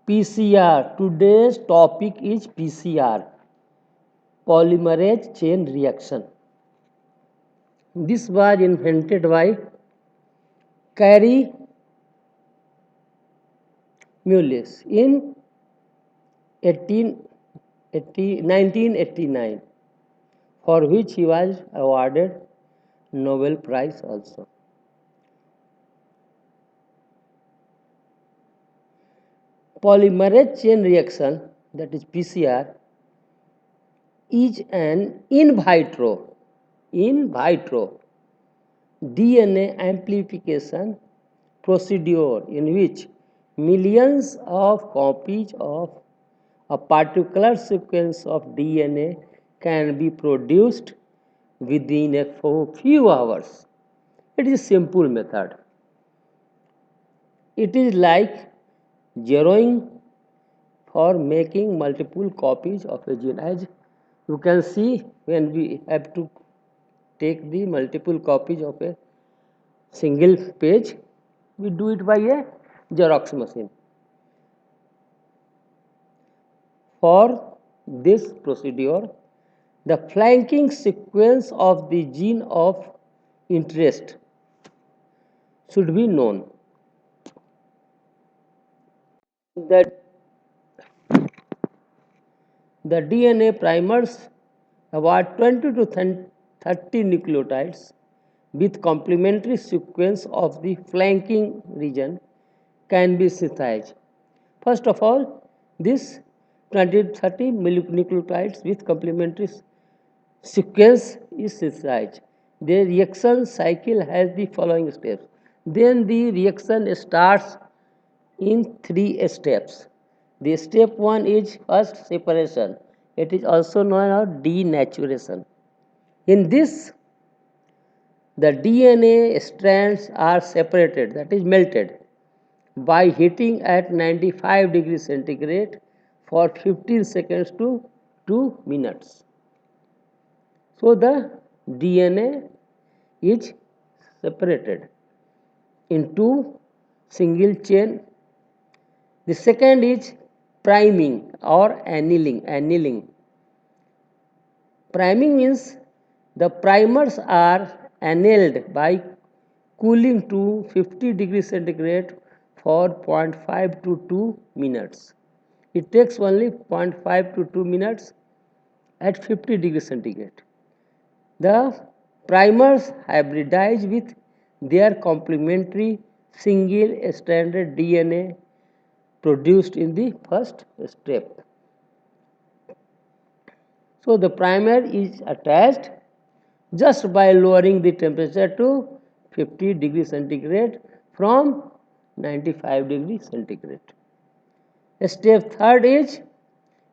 PCR. Today's topic is PCR, polymerase chain reaction. This was invented by Carey Mullis in 1989, for which he was awarded Nobel Prize also. Polymerase chain reaction, that is PCR, is an in vitro DNA amplification procedure in which millions of copies of a particular sequence of DNA can be produced within a few hours. It is a simple method. It is like zeroing for making multiple copies of a gene. As you can see, when we have to take the multiple copies of a single page, we do it by a Xerox machine. For this procedure, the flanking sequence of the gene of interest should be known. The DNA primers about 20 to 30 nucleotides with complementary sequence of the flanking region can be synthesized. First of all, this 20 to 30 nucleotides with complementary sequence is synthesized. The reaction cycle has the following steps. Then the reaction starts in 3 steps. The step 1 is first separation. It is also known as denaturation. In this, the DNA strands are separated, that is melted, by heating at 95 degrees centigrade for 15 seconds to 2 minutes. So the DNA is separated into single chain. The second is priming or annealing. Priming means the primers are annealed by cooling to 50 degrees centigrade for 0.5 to 2 minutes. It takes only 0.5 to 2 minutes at 50 degrees centigrade. The primers hybridize with their complementary single stranded DNA produced in the first step. So the primer is attached just by lowering the temperature to 50 degrees centigrade from 95 degrees centigrade. Step third is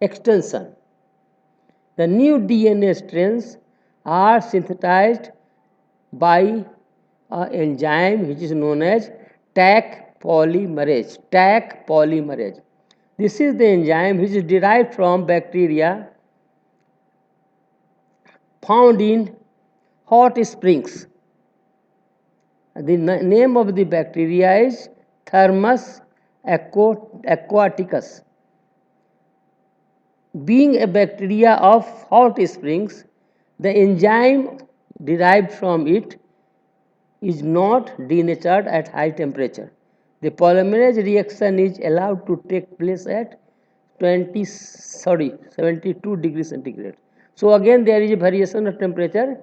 extension. The new DNA strands are synthesized by an enzyme which is known as Taq polymerase. This is the enzyme which is derived from bacteria found in hot springs. The name of the bacteria is Thermus aquaticus. Being a bacteria of hot springs, the enzyme derived from it is not denatured at high temperature. The polymerase reaction is allowed to take place at 72 degrees centigrade. So again there is a variation of temperature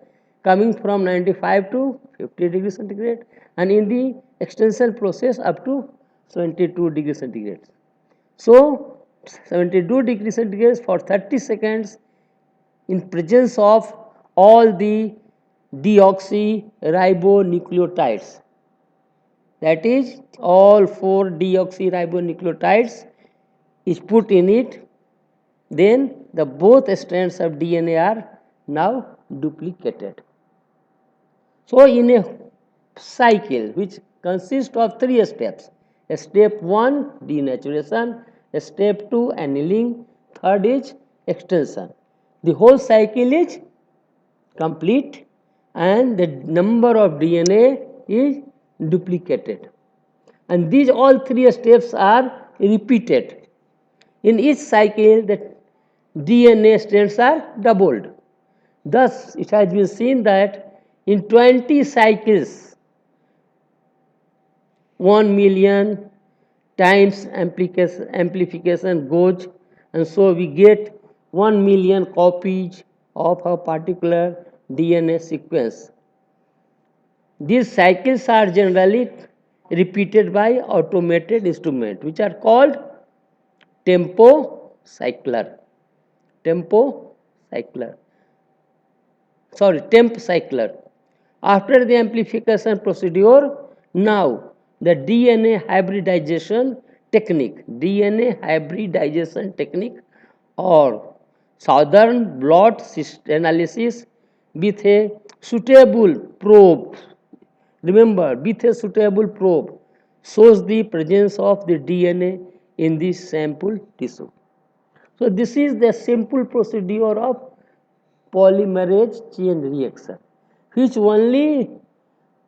coming from 95 to 50 degrees centigrade, and in the extension process up to 72 degrees centigrade. So 72 degrees centigrade for 30 seconds in presence of all the deoxyribonucleotides, that is all 4 deoxyribonucleotides is put in it, then the both strands of DNA are now duplicated. So in a cycle which consists of 3 steps, step 1 denaturation, step 2 annealing, third is extension, the whole cycle is complete and the number of DNA is duplicated. and these all three steps are repeated. In each cycle, the DNA strands are doubled. Thus, it has been seen that in 20 cycles, 1 million times amplification goes, and so we get 1 million copies of a particular DNA sequence. These cycles are generally repeated by automated instruments, which are called tempo cycler. Tempo cycler. Sorry, temp cycler. After the amplification procedure, now the DNA hybridization technique or southern blot analysis with a suitable probe. Remember, with a suitable probe shows the presence of the DNA in the sample tissue. So this is the simple procedure of polymerase chain reaction, which only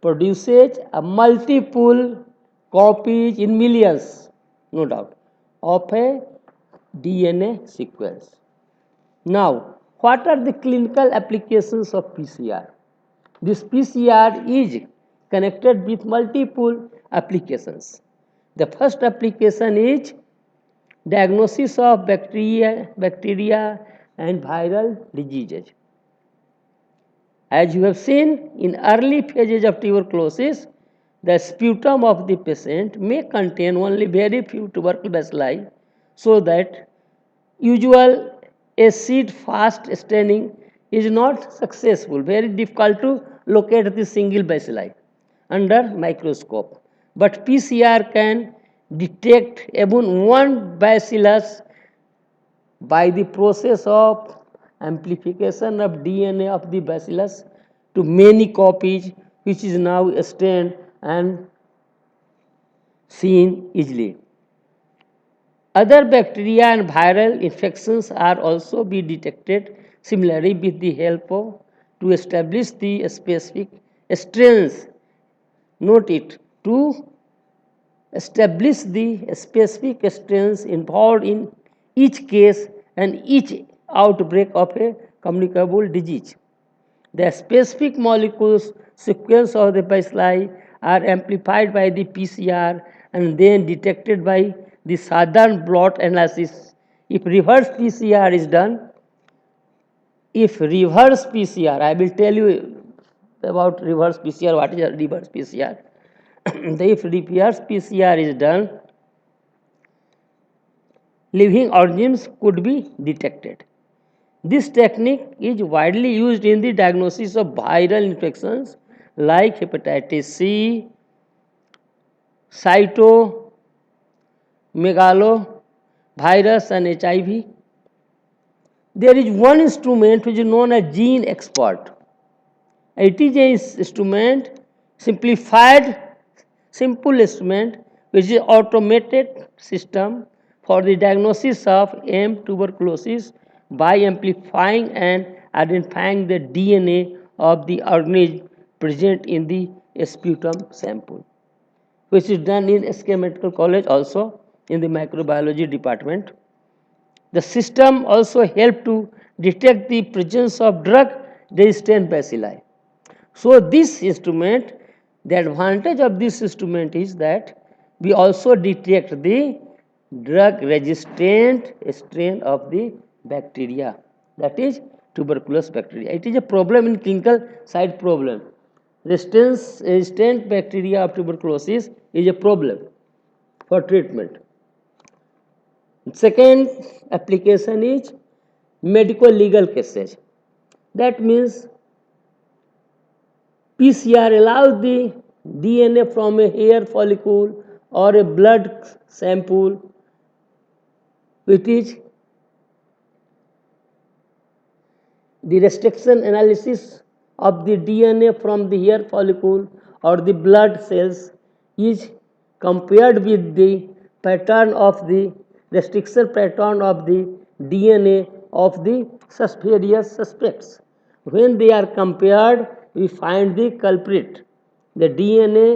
produces a multiple copies in millions, no doubt, of a DNA sequence. Now, what are the clinical applications of PCR? This PCR is connected with multiple applications. The first application is diagnosis of bacteria and viral diseases. As you have seen, in early phases of tuberculosis, the sputum of the patient may contain only very few tubercle bacilli, so that usual acid fast staining is not successful, very difficult to locate the single bacilli under microscope. But PCR can detect even one bacillus by the process of amplification of DNA of the bacillus to many copies, which is now stained and seen easily. Other bacteria and viral infections are also be detected similarly with the help of to establish the specific strains. Note it, to establish the specific strains involved in each case and each outbreak of a communicable disease. The specific molecules sequence of the bacilli are amplified by the PCR and then detected by the southern blot analysis. If reverse PCR is done, I will tell you about reverse PCR, what is a reverse PCR. If reverse PCR is done, living organisms could be detected. This technique is widely used in the diagnosis of viral infections like hepatitis C, cytomegalovirus and HIV. There is one instrument which is known as Gene Expert. It is an instrument, simple instrument, which is automated system for the diagnosis of M. tuberculosis by amplifying and identifying the DNA of the organism present in the sputum sample, which is done in SK Medical College, also in the microbiology department. The system also helps to detect the presence of drug-resistant bacilli. So this instrument, the advantage of this instrument is that we also detect the drug-resistant strain of the bacteria, that is tuberculous bacteria. It is a problem in clinical side problem. Resistant bacteria of tuberculosis is a problem for treatment. Second application is medical legal cases. That means PCR allows the DNA from a hair follicle or a blood sample, which is the restriction analysis of the DNA from the hair follicle or the blood cells is compared with the pattern of the restriction pattern of the DNA of the various suspects. When they are compared, we find the culprit. The DNA